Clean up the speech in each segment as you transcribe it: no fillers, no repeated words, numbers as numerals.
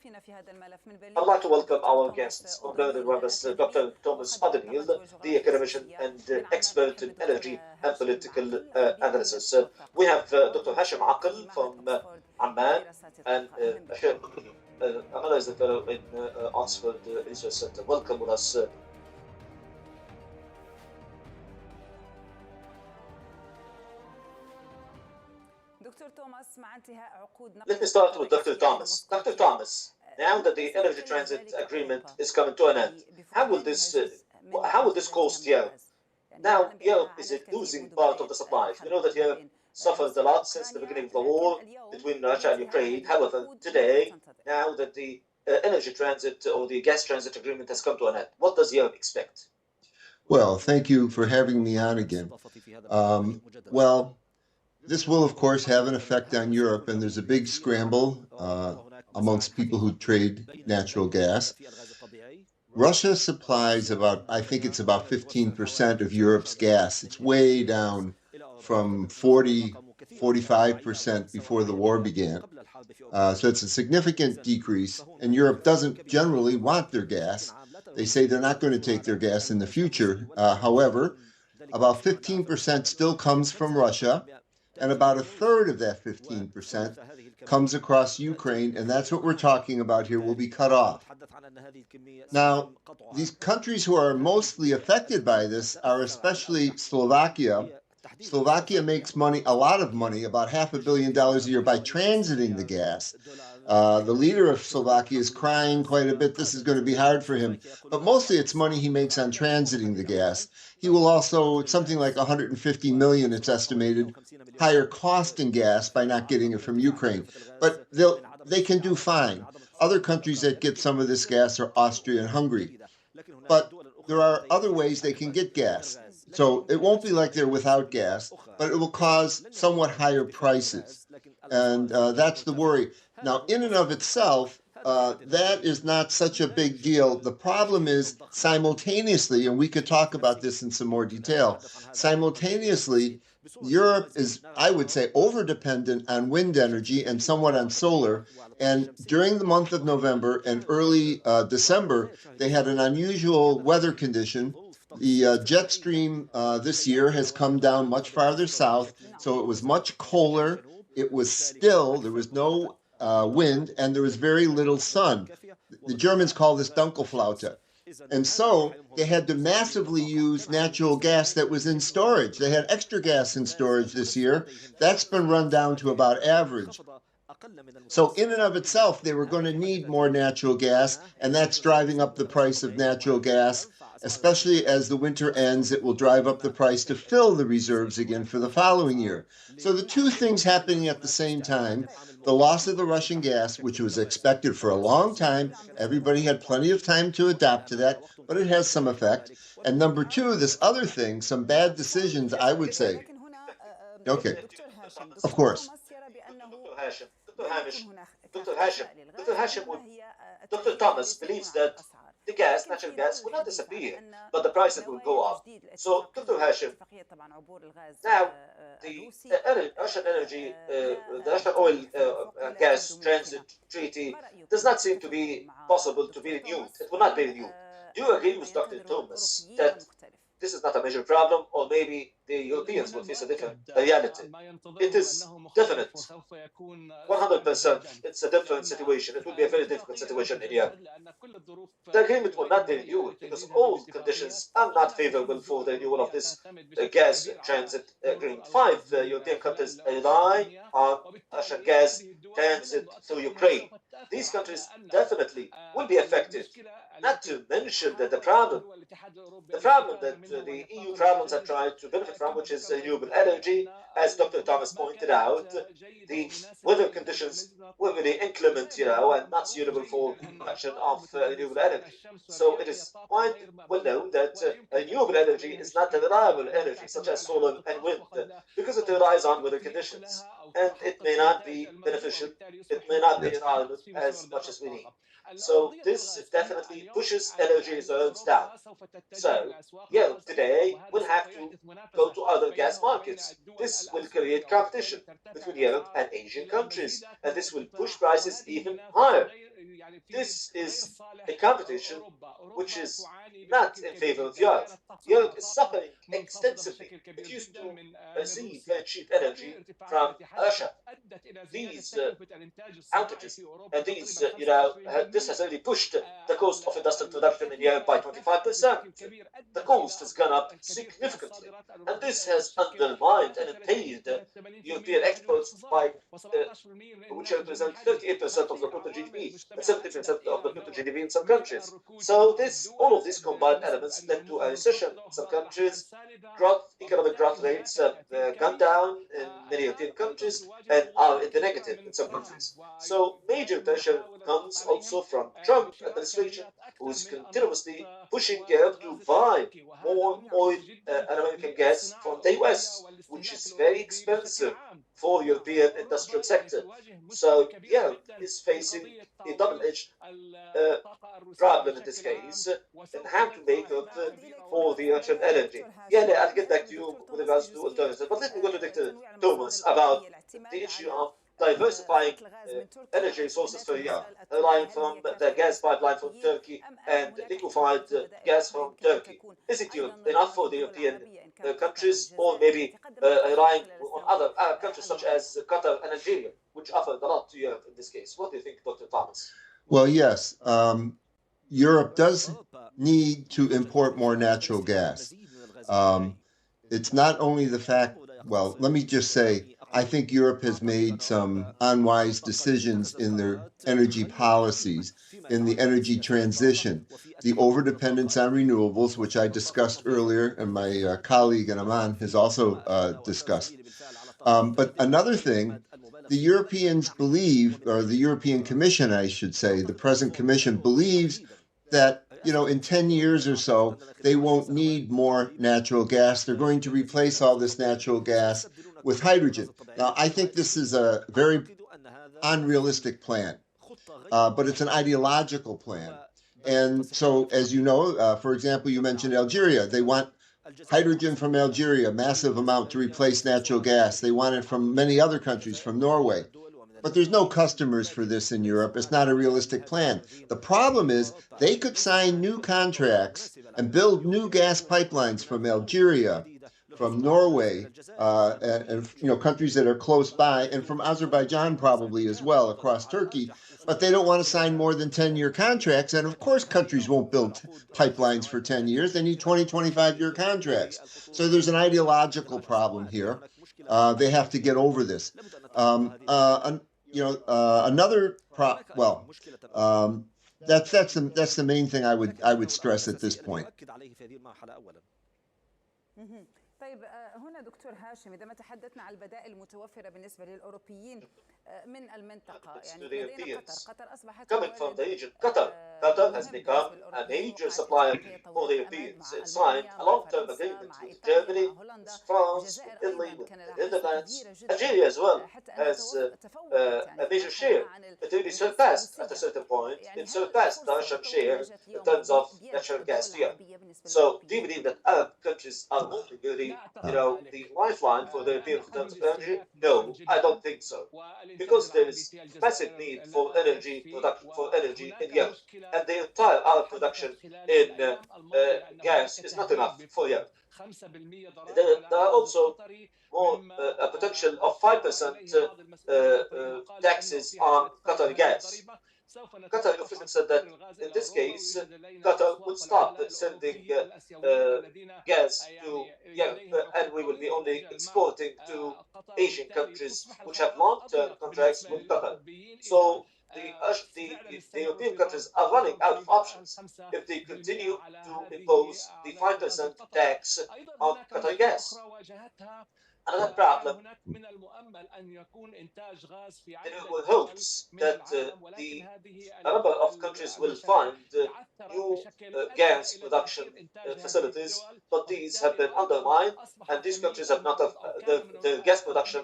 I'd like to welcome our guests. From Berlin, we have Dr. Thomas Odenhiel, the academician and expert in energy and political analysis. We have Dr. Hashim Aql from Amman and Asharq, analyzer fellow in Oxford Research Center. Welcome with us. Let me start with Dr. Thomas. Dr. Thomas, now that the energy transit agreement is coming to an end, how will this cost Europe? Now, Europe is losing part of the supplies. We know that Europe suffered a lot since the beginning of the war between Russia and Ukraine. However, today, now that the energy transit or the gas transit agreement has come to an end, what does Europe expect? Well, thank you for having me on again. This will, of course, have an effect on Europe, and there's a big scramble amongst people who trade natural gas. Russia supplies I think it's about 15% of Europe's gas. It's way down from 45% before the war began. So it's a significant decrease, and Europe doesn't generally want their gas. They say they're not going to take their gas in the future. However, about 15% still comes from Russia, and about a third of that 15% comes across Ukraine, and that's what we're talking about here, will be cut off. Now, these countries who are mostly affected by this are especially Slovakia. Slovakia makes a lot of money, about $500 million a year, by transiting the gas. The leader of Slovakia is crying quite a bit. This is going to be hard for him. But mostly it's money he makes on transiting the gas. He will also, it's something like 150 million, it's estimated, higher cost in gas by not getting it from Ukraine. But they can do fine. Other countries that get some of this gas are Austria and Hungary. But there are other ways they can get gas. So it won't be like they're without gas, but it will cause somewhat higher prices. And that's the worry. Now, in and of itself, that is not such a big deal. The problem is simultaneously, and we could talk about this in some more detail, simultaneously, Europe is, I would say, over-dependent on wind energy and somewhat on solar. And during the month of November and early December, they had an unusual weather condition. The jet stream this year has come down much farther south, so it was much colder. It was still, there was no wind, and there was very little sun. The Germans call this Dunkelflaute. And so they had to massively use natural gas that was in storage. They had extra gas in storage this year. That's been run down to about average. So in and of itself, they were going to need more natural gas, and that's driving up the price of natural gas. Especially as the winter ends, it will drive up the price to fill the reserves again for the following year. So the two things happening at the same time, the loss of the Russian gas, which was expected for a long time, everybody had plenty of time to adapt to that, but it has some effect. And number two, this other thing, some bad decisions, I would say. Okay, of course. Dr. Hashim, Dr. Thomas believes that the natural gas, will not disappear, but the prices will go up. So, Dr. Hashim, now the Russian energy, the Russian oil and gas transit treaty does not seem to be possible to be renewed. It will not be renewed. Do you agree with Dr. Thomas that this is not a major problem, or maybe the Europeans will face a different reality? It is definite. 100%. It's a different situation. It will be a very difficult situation in Europe. The agreement will not be renewed because all conditions are not favorable for the renewal of this gas transit agreement. 5 European countries rely on Russian gas transit through Ukraine. These countries definitely will be affected. Not to mention that the problem that the EU problems have tried to benefit from, which is renewable energy, as Dr. Thomas pointed out, the weather conditions were really inclement, and not suitable for production of renewable energy. So it is quite well known that renewable energy is not a reliable energy, such as solar and wind, because it relies on weather conditions, and it may not be beneficial, it may not be reliable as much as we need. So this definitely pushes energy reserves down. So Europe today will have to go to other gas markets. This will create competition between Europe and Asian countries, and this will push prices even higher. this is a competition which is not in favor of Europe. Europe is suffering extensively. It used to receive very cheap energy from Russia. These outages. And this has already pushed the cost of industrial production in Europe by 25%. The cost has gone up significantly. And this has undermined and impaired European exports by which represent 38% of the total GDP and 70% of the total GDP in some countries. So all of these combined elements led to a recession in some countries. Economic growth rates have gone down in many European countries and are in the negative in some countries. So major pressure comes also from Trump administration, who is continuously pushing Europe to buy more oil and American gas from the US, which is very expensive for European industrial sector. So Europe is facing a double-edged problem in this case, and how to make up for the Russian energy. I'll get back to you with regards to alternatives, but let me go to Dr. Thomas about the issue of diversifying energy sources for Europe, relying from the gas pipeline from Turkey and liquefied gas from Turkey. Is it enough for the European countries, or maybe relying on other Arab countries such as Qatar and Algeria, which offered a lot to Europe in this case? What do you think, Dr. Thomas? Well, yes. Europe does need to import more natural gas. It's not only the fact, well, let me just say, I think Europe has made some unwise decisions in their energy policies, in the energy transition, the overdependence on renewables, which I discussed earlier, and my colleague in Amman has also discussed. But another thing, the Europeans believe, or the European Commission, I should say, the present Commission believes that in 10 years or so, they won't need more natural gas. They're going to replace all this natural gas with hydrogen. Now, I think this is a very unrealistic plan, but it's an ideological plan. And so, as you know, for example, you mentioned Algeria. They want hydrogen from Algeria, massive amount to replace natural gas. They want it from many other countries, from Norway. But there's no customers for this in Europe. It's not a realistic plan. The problem is they could sign new contracts and build new gas pipelines from Algeria, from Norway, and countries that are close by, and from Azerbaijan probably as well, across Turkey. But they don't want to sign more than 10-year contracts. And of course, countries won't build pipelines for 10 years. They need 20, 25-year contracts. So there's an ideological problem here. They have to get over this. That's the main thing I would stress at this point. طيب هنا دكتور هاشم، إذا ما تحدثنا عن البدائل المتوفرة بالنسبة للأوروبيين من المنطقة، يعني لدينا قطر أصبحت coming from the region. Qatar has become a major supplier for the Europeans. It signed a long-term agreement with Germany, France, with Italy, with the Netherlands. Algeria as well has a major share. It really surpassed at a certain point. It surpassed the Russian share in terms of natural gas here. So do you believe that Arab countries are moving really, the lifeline for the Europeans in terms of energy? No, I don't think so. Because there is massive need for energy production, for energy in Europe, and the entire Arab production in gas is not enough for Europe. There are also more a potential of 5% taxes on Qatari gas. Qatar officials said that in this case, Qatar would stop sending gas to Europe, and we will be only exporting to Asian countries which have long-term contracts with Qatar. So the European countries are running out of options if they continue to impose the 5% tax on Qatari gas. Another problem, renewable hopes that a number of countries will find new gas production facilities, but these have been undermined, and these countries have not the gas production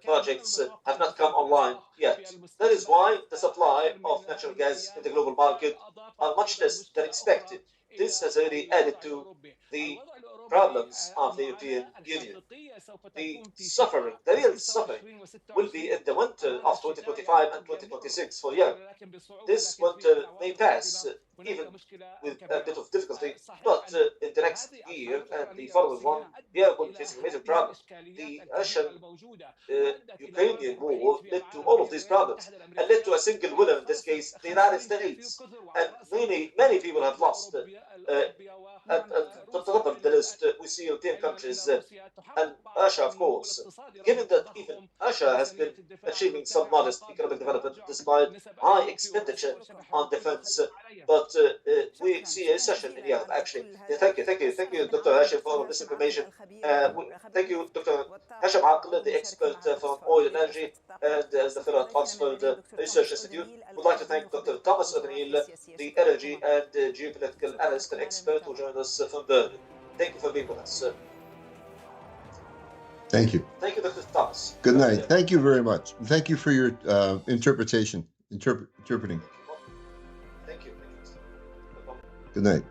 projects have not come online yet. That is why the supply of natural gas in the global market are much less than expected. This has already added to the problems of the European Union. The suffering, the real suffering, will be in the winter of 2025 and 2026 for Europe. This winter may pass, even with a bit of difficulty, but in the next year and the following one, Europe will be facing a major problem. The Russian Ukrainian war led to all of these problems and led to a single winner, in this case, the United States. And many people have lost. At the top of the list, we see European countries and Russia, of course. Given that even Russia has been achieving some modest economic development despite high expenditure on defense, but we see a recession in Europe, actually. Thank you, Dr. Hashim, for all of this information. Thank you, Dr. Hashim Aql, the expert from oil and energy and the fellow at Oxford Research Institute. We'd like to thank Dr. Thomas O'Neill, the energy and geopolitical analyst and expert who joined us from Berlin. Thank you for being with us. Thank you. Thank you, Dr. Thomas. Good night. Thank you very much. Thank you for your interpreting. Thank you. Good night.